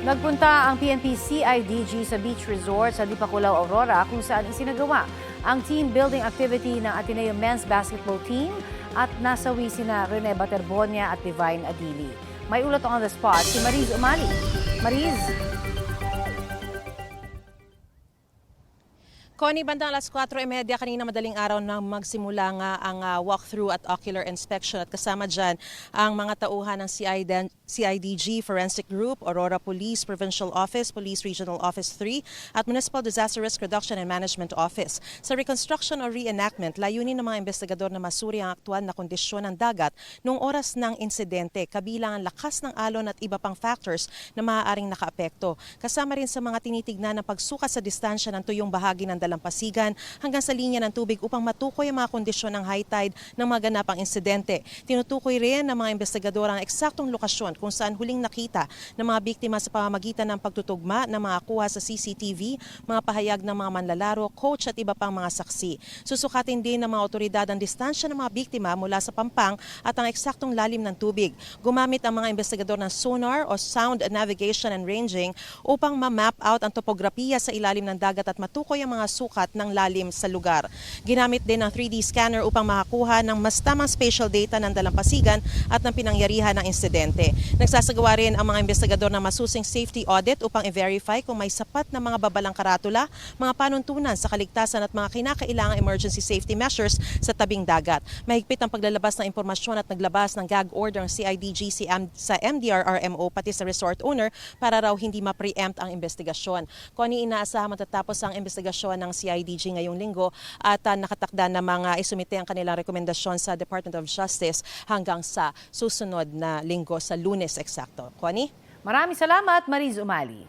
Nagpunta ang PNP CIDG sa beach resort sa Dipakulaw, Aurora kung saan isinagawa ang team building activity ng Ateneo Men's Basketball Team at nasawi sina Rene Baterbonia at Divine Adili. May ulat on the spot si Mariz Umali. Mariz? Connie, bandang alas 4:30 kanina madaling araw nang magsimula nga ang walkthrough at ocular inspection at kasama dyan ang mga tauhan ng CIDG Forensic Group, Aurora Police Provincial Office, Police Regional Office 3 at Municipal Disaster Risk Reduction and Management Office. Sa reconstruction o reenactment, layunin ng mga investigador na masuri ang aktual na kondisyon ng dagat noong oras ng insidente, kabilang ang lakas ng alon at iba pang factors na maaaring nakaapekto. Kasama rin sa mga tinitignan ng pagsukat sa distansya ng tuyong bahagi ng dalampasigan hanggang sa linya ng tubig upang matukoy ang mga kondisyon ng high tide ng mga ganapang insidente. Tinutukoy rin ng mga investigador ang eksaktong lokasyon kung saan huling nakita ng mga biktima sa pamamagitan ng pagtutugma ng mga kuha sa CCTV, mga pahayag ng mga manlalaro, coach at iba pang mga saksi. Susukatin din ng mga otoridad ang distansya ng mga biktima mula sa pampang at ang eksaktong lalim ng tubig. Gumamit ang mga investigador ng sonar o sound navigation and ranging upang ma-map out ang topografiya sa ilalim ng dagat at matukoy ang mga sukat ng lalim sa lugar. Ginamit din ang 3D scanner upang makakuha ng mas tamang spatial data ng dalampasigan at ng pinangyarihan ng insidente. Nagsasagawa rin ang mga investigador ng masusing safety audit upang i-verify kung may sapat na mga babalang karatula, mga panuntunan sa kaligtasan at mga kinakailangang emergency safety measures sa tabing dagat. Mahigpit ang paglalabas ng impormasyon at naglabas ng gag order ang CIDG sa MDRRMO pati sa resort owner para raw hindi ma-preempt ang investigasyon. Kung inaasahan matatapos ang investigasyon ng CIDG ngayong linggo at nakatakda na mga isumite ang kanilang rekomendasyon sa Department of Justice hanggang sa susunod na linggo sa Lunes eksakto. Connie? Maraming salamat, Mariz Umali.